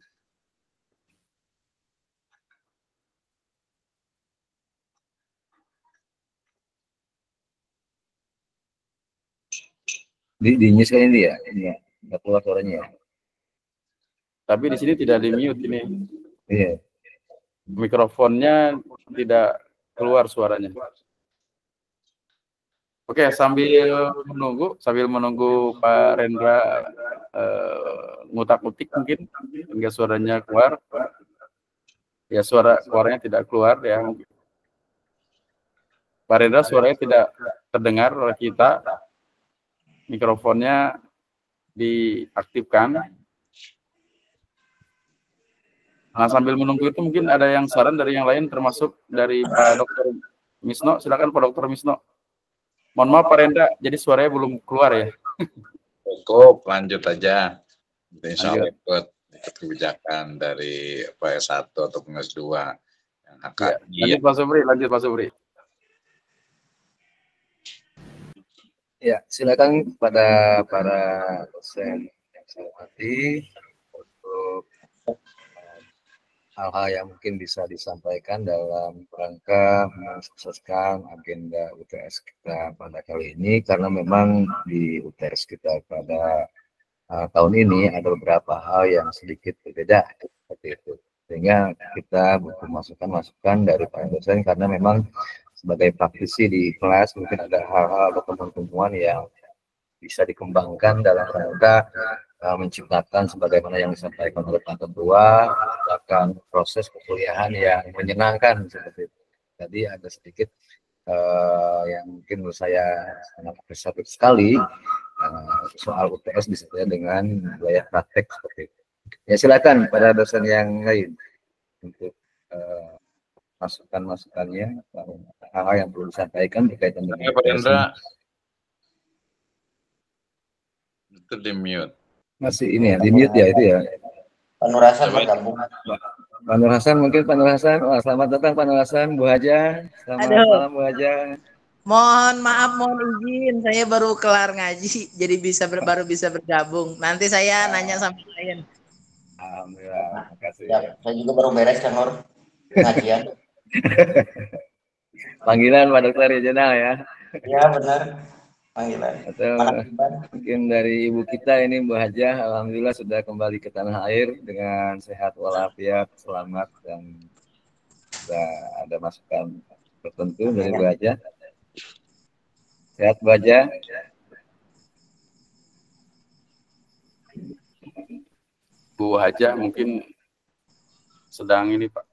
Di news kan ini ya? Ini ya, nggak keluar suaranya ya? Tapi di sini tidak di mute ini. Iya. Mikrofonnya tidak keluar suaranya. Oke, sambil menunggu Pak Rendra ngutak-ngutik mungkin hingga suaranya keluar. Ya, suaranya tidak keluar ya. Pak Rendra, suaranya tidak terdengar oleh kita. Mikrofonnya diaktifkan. Nah, sambil menunggu itu mungkin ada yang saran dari yang lain, termasuk dari Pak Dr. Misno. Silakan Pak Dr. Misno. Mohon maaf Pak Rendra, jadi suaranya belum keluar ya. Cukup, lanjut aja. Insya Allah ikut kebijakan dari PS1 atau PS2 yang Ya, lanjut Pak Subri. Ya, silakan kepada para dosen yang saya hormati untuk hal-hal yang mungkin bisa disampaikan dalam rangka mensukseskan agenda UTS kita pada kali ini, karena memang di UTS kita pada tahun ini ada beberapa hal yang sedikit berbeda seperti itu, sehingga kita butuh masukan dari para dosen, karena memang sebagai praktisi di kelas mungkin ada hal-hal atau temuan-temuan yang bisa dikembangkan dalam rangka menciptakan sebagaimana yang disampaikan oleh Pak Ketua, menciptakan proses perkuliahan yang menyenangkan seperti itu. Jadi ada sedikit yang mungkin menurut saya sangat apresiatif sekali soal UTS disertai dengan wilayah praktek seperti itu. Ya, silakan pada dosen yang lain untuk masukan-masukannya, hal-hal yang perlu disampaikan berkaitan dengan Pak Rendra, itu di mute. Masih ini ya, di mute ya itu ya. Pak Nur Hasan bergabung. Pak Nur Hasan, mungkin Pak Nur Hasan. Wah, selamat datang Pak Nur Hasan, Bu Haja. Selamat malam Bu Haja. Mohon maaf, mohon izin, saya baru kelar ngaji, jadi baru bisa bergabung. Nanti saya nanya sama klien. Alhamdulillah, makasih. Ya, saya juga baru beres kan Nur ngajian. Panggilan Pak Dokter Regional ya. Iya benar. Panggilan. Atau mungkin dari ibu kita ini Bu Haja, alhamdulillah sudah kembali ke tanah air dengan sehat walafiat, selamat, dan sudah ada masukan tertentu dari Bu Haja. Sehat Bu Haja? Bu Haja mungkin sedang ini Pak,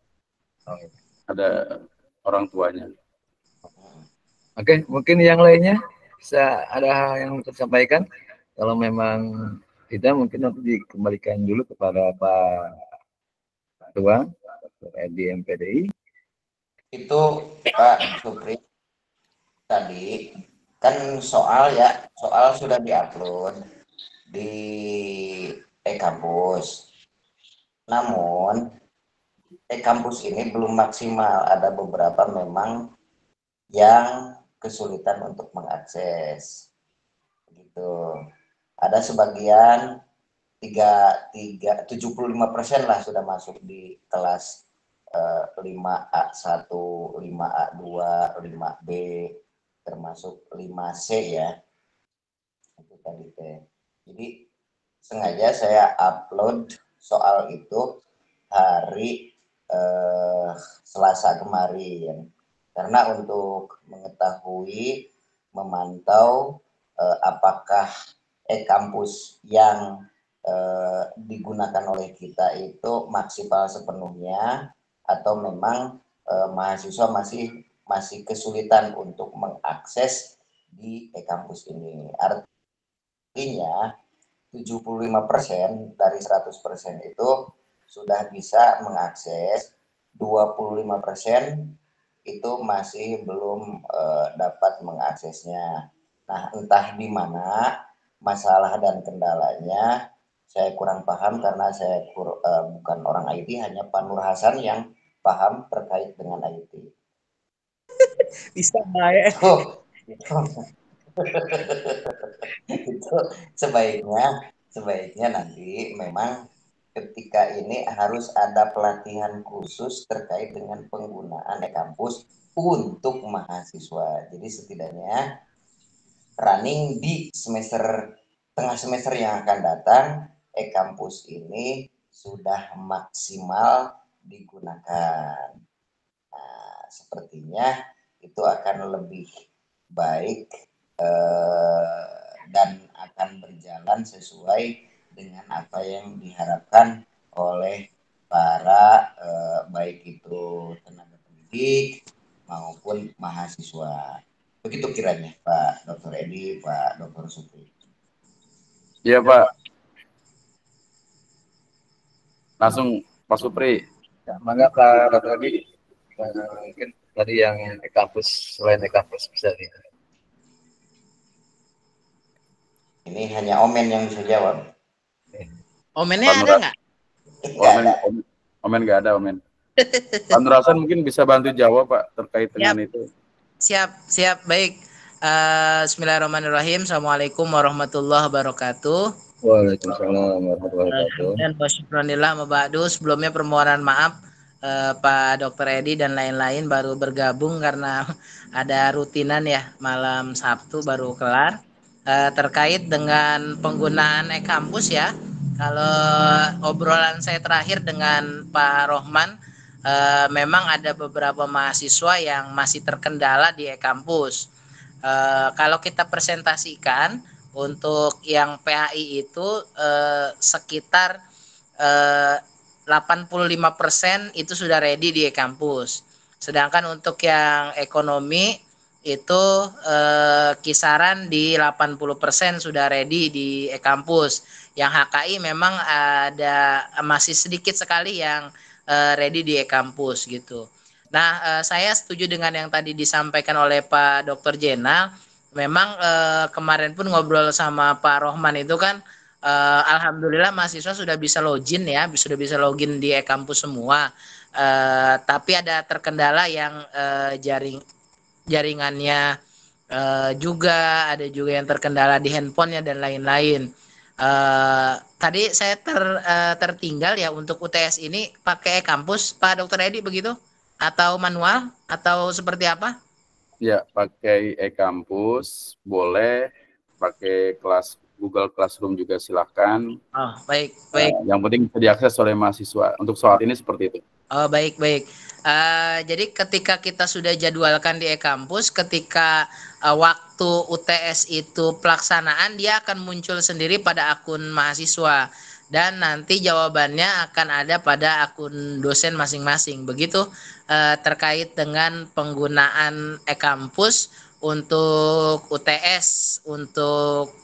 ada orang tuanya. Oke, mungkin yang lainnya bisa ada yang mau disampaikan. Kalau memang tidak, mungkin nanti dikembalikan dulu kepada Pak Ketua Edi MPDI. Itu Pak Supri tadi kan soal sudah diupload di e-kampus. Namun e-kampus ini belum maksimal, ada beberapa memang yang kesulitan untuk mengakses. Gitu. Ada sebagian 75% lah sudah masuk di kelas 5A1, 5A2, 5B, termasuk 5C ya. Itu tadi teh. Jadi sengaja saya upload soal itu hari Selasa kemarin. Karena untuk mengetahui, memantau apakah e-kampus yang digunakan oleh kita itu maksimal sepenuhnya atau memang mahasiswa masih kesulitan untuk mengakses di e-kampus ini. Artinya 75% dari 100% itu sudah bisa mengakses, 25% itu masih belum dapat mengaksesnya. Nah, entah di mana masalah dan kendalanya, saya kurang paham karena saya bukan orang IT, hanya Pak Nur Hasan yang paham terkait dengan IT. Bisa baik. Itu sebaiknya nanti memang ketika ini harus ada pelatihan khusus terkait dengan penggunaan e-kampus untuk mahasiswa. Jadi setidaknya running di tengah semester yang akan datang, e-kampus ini sudah maksimal digunakan. Nah, sepertinya itu akan lebih baik dan akan berjalan sesuai dengan apa yang diharapkan oleh para baik itu tenaga pendidik maupun mahasiswa. Begitu kiranya Pak Dr. Edi, Pak Dr. Supri. Iya Pak. Langsung Pak Supri. Ya, mangga Pak Dr. Edi. Mungkin tadi yang e-kampus, selain e-kampus bisa nih. Ini hanya Omen yang bisa jawab. Omennya ada nggak? Omen nggak ada, Omen. Pak Nur Hasan mungkin bisa bantu jawab Pak terkait dengan itu. Siap, baik. Bismillahirrahmanirrahim. Assalamualaikum warahmatullahi wabarakatuh. Waalaikumsalam warahmatullahi wabarakatuh. Dan wasyukranillah mabadu. Sebelumnya permohonan maaf Pak Dr. Edi dan lain-lain baru bergabung karena ada rutinan ya, malam Sabtu baru kelar. Terkait dengan penggunaan e-kampus ya. Kalau obrolan saya terakhir dengan Pak Rohman, memang ada beberapa mahasiswa yang masih terkendala di e-kampus. Kalau kita presentasikan untuk yang PAI itu sekitar 85% itu sudah ready di e-kampus. Sedangkan untuk yang ekonomi itu kisaran di 80% sudah ready di e-kampus. Yang HKI memang ada masih sedikit sekali yang ready di e-kampus gitu. Nah, saya setuju dengan yang tadi disampaikan oleh Pak Dr. Jenal. Memang kemarin pun ngobrol sama Pak Rohman itu kan alhamdulillah mahasiswa sudah bisa login ya, sudah bisa login di e-kampus semua. Tapi ada terkendala yang jaringannya juga, ada juga yang terkendala di handphonenya dan lain-lain. Tadi saya tertinggal ya untuk UTS ini pakai e-kampus, Pak Dr. Edi begitu? Atau manual? Atau seperti apa? Ya, pakai e-kampus, boleh. Pakai Google Classroom juga silakan. Oh, baik. Yang penting bisa diakses oleh mahasiswa. Untuk soal ini seperti itu. Oh, baik. Jadi ketika kita sudah jadwalkan di e-kampus, ketika waktu UTS itu pelaksanaan, dia akan muncul sendiri pada akun mahasiswa. Dan nanti jawabannya akan ada pada akun dosen masing-masing. Begitu terkait dengan penggunaan e-kampus untuk UTS, untuk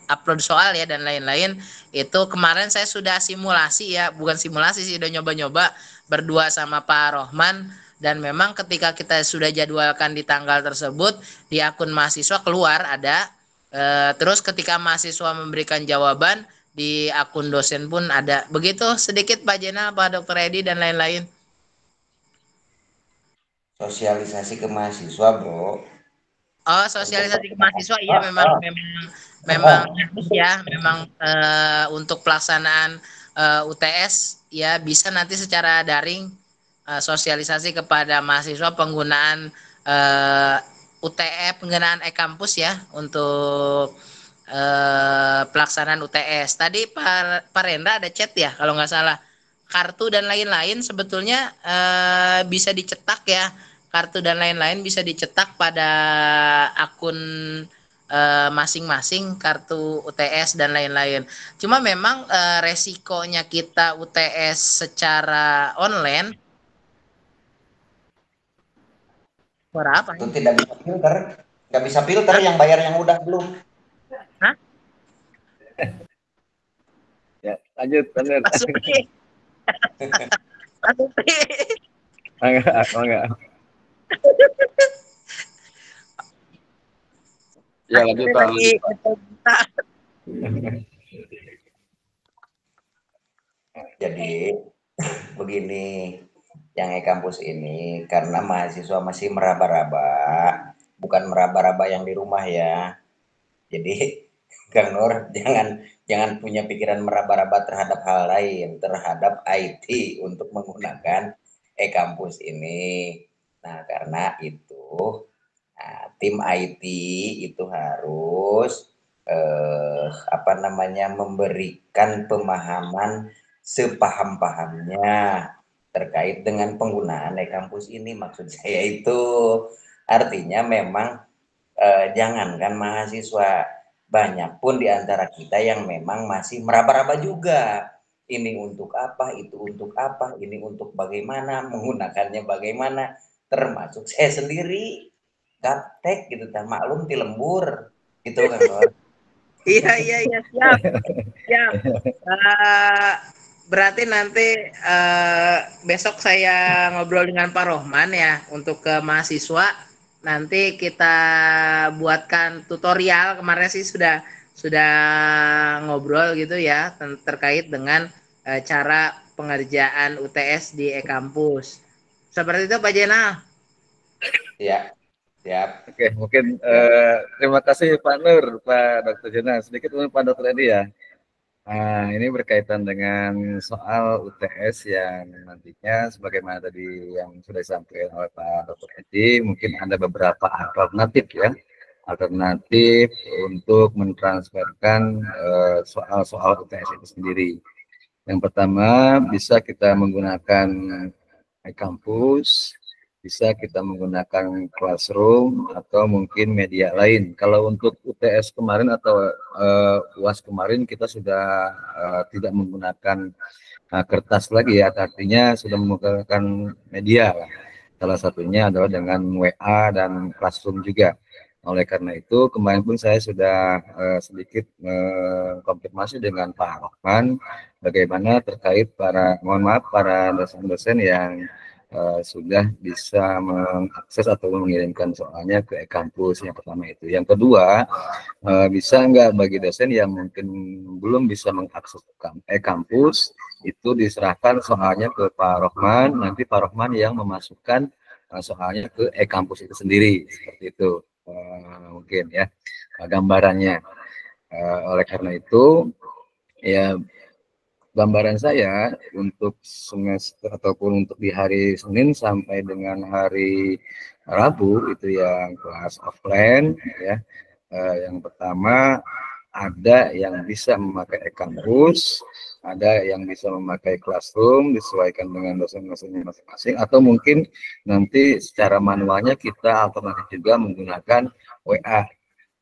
upload soal ya dan lain-lain. Itu kemarin saya sudah simulasi ya, bukan simulasi sih, udah nyoba-nyoba berdua sama Pak Rohman, dan memang ketika kita sudah jadwalkan di tanggal tersebut di akun mahasiswa keluar ada, terus ketika mahasiswa memberikan jawaban di akun dosen pun ada. Begitu sedikit Pak Jenal, Pak Dr. Edi dan lain-lain. Sosialisasi ke mahasiswa, Bro. Oh, sosialisasi ke mahasiswa iya memang harus ya, memang untuk pelaksanaan UTS ya bisa nanti secara daring sosialisasi kepada mahasiswa penggunaan penggunaan e-kampus ya untuk pelaksanaan UTS. Tadi Pak Rendra ada chat ya kalau nggak salah, kartu dan lain-lain sebetulnya bisa dicetak ya, kartu dan lain-lain bisa dicetak pada akun masing-masing, kartu UTS dan lain-lain. Cuma memang resikonya kita UTS secara online. Suara apa? Itu tidak bisa filter, nggak bisa filter yang bayar yang udah belum. Hah? Ya, lanjut. Masuki. Enggak. Ya lanjut Pak. Jadi begini, yang e-kampus ini karena mahasiswa masih meraba-raba, bukan meraba-raba yang di rumah ya. Jadi Kang Nur jangan punya pikiran meraba-raba terhadap hal lain, terhadap IT untuk menggunakan e-kampus ini. Nah, karena itu tim IT itu harus memberikan pemahaman sepaham-pahamnya terkait dengan penggunaan e-kampus ini. Maksud saya itu artinya memang jangankan mahasiswa, banyak pun di antara kita yang memang masih meraba-raba juga. Ini untuk apa, itu untuk apa, ini untuk bagaimana, menggunakannya bagaimana, termasuk saya sendiri. Gaptek gitu, maklum di lembur gitu kan. Iya siap. Berarti nanti besok saya ngobrol dengan Pak Rohman ya untuk ke mahasiswa. Nanti kita buatkan tutorial. Kemarin sih sudah ngobrol gitu ya terkait dengan cara pengerjaan UTS di e-kampus. Seperti itu Pak Jenal. Ya. Siap. Oke, mungkin terima kasih Pak Nur, Pak Dr. Jenal. Sedikit untuk Pak Dr. Edi ya. Nah, ini berkaitan dengan soal UTS yang nantinya sebagaimana tadi yang sudah disampaikan oleh Pak Dr. Edi, mungkin ada beberapa alternatif ya. Alternatif untuk mentransferkan soal-soal UTS itu sendiri. Yang pertama, bisa kita menggunakan e-kampus, bisa kita menggunakan classroom atau mungkin media lain. Kalau untuk UTS kemarin atau UAS kemarin kita sudah tidak menggunakan kertas lagi ya, artinya sudah menggunakan media. Salah satunya adalah dengan WA dan classroom juga. Oleh karena itu kemarin pun saya sudah sedikit konfirmasi dengan Pak Rohman bagaimana terkait para dosen-dosen yang sudah bisa mengakses atau mengirimkan soalnya ke e-kampus. Yang pertama itu. Yang kedua, bisa nggak bagi dosen yang mungkin belum bisa mengakses e-kampus, itu diserahkan soalnya ke Pak Rohman, nanti Pak Rohman yang memasukkan soalnya ke e-kampus itu sendiri. Seperti itu mungkin ya gambarannya. Oleh karena itu, ya gambaran saya untuk semester ataupun untuk di hari Senin sampai dengan hari Rabu itu yang kelas offline ya. Yang pertama ada yang bisa memakai e-kampus, ada yang bisa memakai classroom, disesuaikan dengan dosen-dosennya masing-masing, atau mungkin nanti secara manualnya kita alternatif juga menggunakan WA.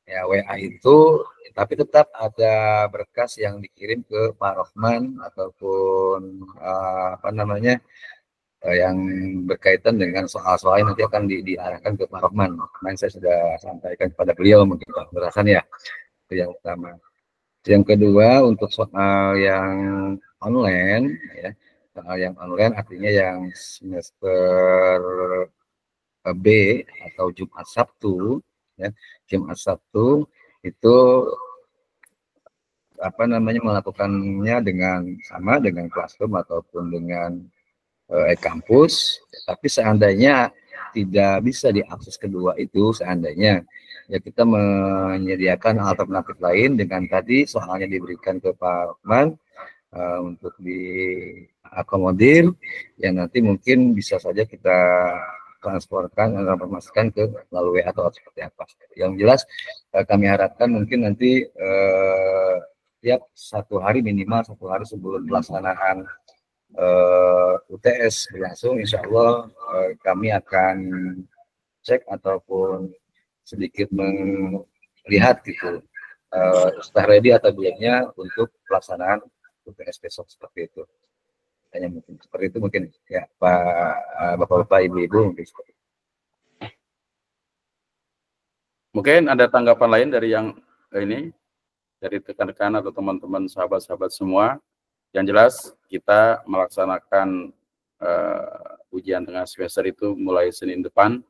Ya, WA itu, tapi tetap ada berkas yang dikirim ke Pak Rohman ataupun apa namanya, yang berkaitan dengan soal-soal yang nanti akan diarahkan ke Pak Rohman. Kemarin saya sudah sampaikan kepada beliau mungkin Pak Berasan ya. Itu yang utama. Yang kedua untuk soal yang online ya, soal yang online artinya yang semester B atau Jumat Sabtu ya, Jumat Sabtu itu apa namanya melakukannya dengan sama dengan classroom ataupun dengan e-kampus, tapi seandainya tidak bisa diakses kedua itu, seandainya ya kita menyediakan alternatif lain dengan tadi soalnya diberikan ke Pak Rahman untuk diakomodir, ya nanti mungkin bisa saja kita transferkan atau informasikan ke melalui atau seperti apa. Yang jelas kami harapkan mungkin nanti tiap minimal satu hari sebelum pelaksanaan UTS berlangsung, insya Allah kami akan cek ataupun sedikit melihat gitu sudah ready atau belumnya untuk pelaksanaan UTS besok seperti itu. Hanya mungkin seperti itu mungkin ya Pak Bapak-bapak Ibu-ibu mungkin seperti itu. Mungkin ada tanggapan lain dari yang ini dari rekan-rekan atau teman-teman sahabat-sahabat semua. Yang jelas kita melaksanakan ujian tengah semester itu mulai Senin depan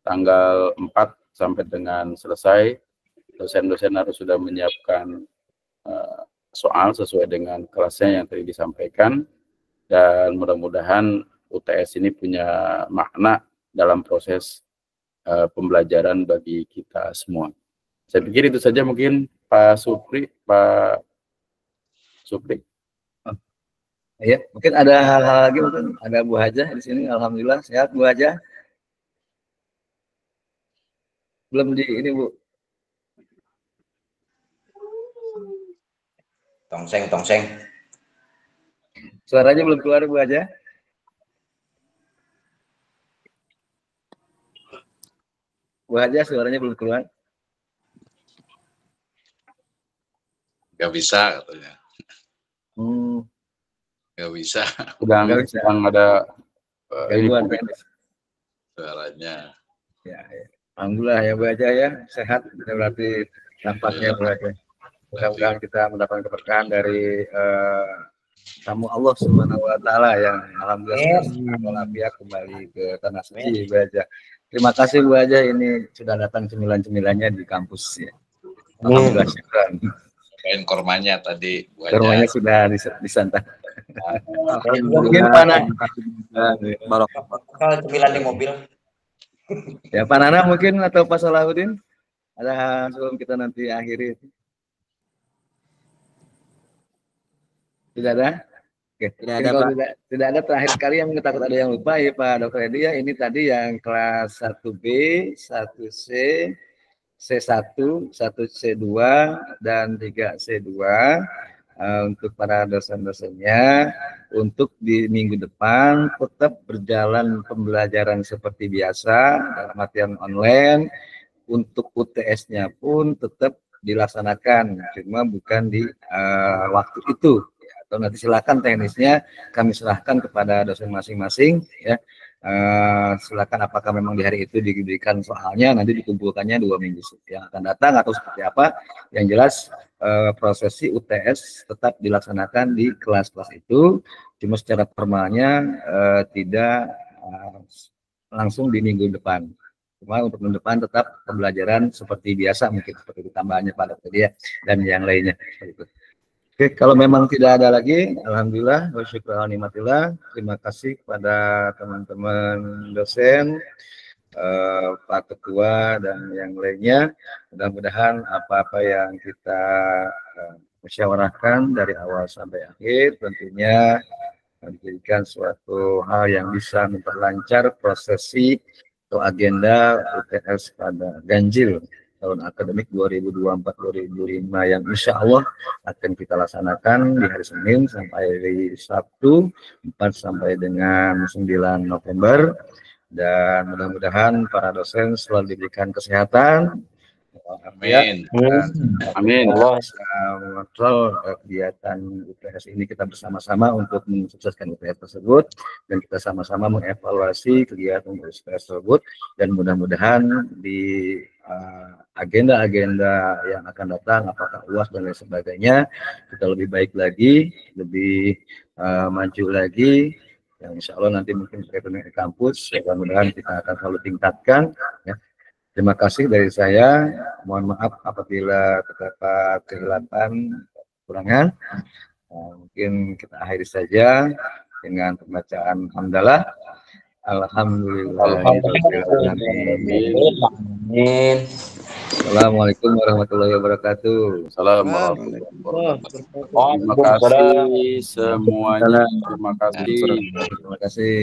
tanggal 4 sampai dengan selesai. Dosen-dosen harus sudah menyiapkan soal sesuai dengan kelasnya yang tadi disampaikan, dan mudah-mudahan UTS ini punya makna dalam proses pembelajaran bagi kita semua. Saya pikir itu saja mungkin Pak Supri. Ya, mungkin ada hal-hal lagi, mungkin ada Bu Hajah di sini. Alhamdulillah sehat Bu Hajah. Belum di ini Bu. Tongseng. Suaranya belum keluar Bu Hajah. Bu Hajah suaranya belum keluar. Gak bisa katanya. Gak bisa. Sedang ada gangguan suaranya. Ya. Alhamdulillah ya Bu Hajah ya, sehat berarti nampaknya Bu Hajah. Mudah-mudahan kita mendapatkan keberkahan dari tamu Allah Subhanahu wa taala yang alhamdulillah walafiat kembali ke tanah suci Bu Hajah. Terima kasih Bu Hajah, ini sudah datang cemilan-cemilannya di kampus ya. Alhamdulillah syukran. Kain kormanya tadi Bu Hajah. Kormanya sudah disantap. Mungkin Pak Kalau cemilan di mobil. Ya Pak Nana mungkin atau Pak Salahuddin ada sebelum kita nanti akhiri. Tidak ada? Oke. Tidak ada, terakhir kali yang takut ada yang lupa ya Pak Dr. Edi ya, ini tadi yang kelas 1B, 1C, C1, 1C2 dan 3C2 untuk para dosen-dosennya. Untuk di minggu depan tetap berjalan pembelajaran seperti biasa dalam artian online. Untuk UTS-nya pun tetap dilaksanakan, cuma bukan di waktu itu. Atau nanti silakan teknisnya kami serahkan kepada dosen masing-masing ya. Silakan apakah memang di hari itu diberikan soalnya, nanti dikumpulkannya 2 minggu yang akan datang atau seperti apa. Yang jelas prosesi UTS tetap dilaksanakan di kelas-kelas itu, cuma secara formalnya tidak langsung di minggu depan. Cuma untuk minggu depan tetap pembelajaran seperti biasa, mungkin seperti tambahannya Pak Dokter dia dan yang lainnya. Oke, kalau memang tidak ada lagi, alhamdulillah wa syukur nikmatillah. Terima kasih kepada teman-teman dosen, Pak Ketua dan yang lainnya. Mudah-mudahan apa-apa yang kita musyawarahkan dari awal sampai akhir tentunya menjadikan suatu hal yang bisa memperlancar prosesi atau agenda UTS pada ganjil tahun akademik 2024-2025 yang insya Allah akan kita laksanakan di hari Senin sampai hari Sabtu 4 sampai dengan 9 November, dan mudah-mudahan para dosen selalu diberikan kesehatan. Amin. Amin. Allah mengontrol kegiatan UTS ini kita bersama-sama untuk mensukseskan UTS tersebut, dan kita sama-sama mengevaluasi kegiatan UTS tersebut, dan mudah-mudahan di agenda-agenda yang akan datang, apakah UAS dan lain sebagainya, kita lebih baik lagi, lebih maju lagi, yang insya Allah nanti mungkin berkaitan dengan kampus, mudah-mudahan kita akan selalu tingkatkan. Ya. Terima kasih dari saya. Mohon maaf apabila terdapat kehilafan, kekurangan. Mungkin kita akhiri saja dengan pembacaan hamdalah. Alhamdulillah. Amin. Assalamualaikum warahmatullahi wabarakatuh. Assalamualaikum warahmatullahi wabarakatuh. Terima kasih semuanya. Terima kasih. Terima kasih.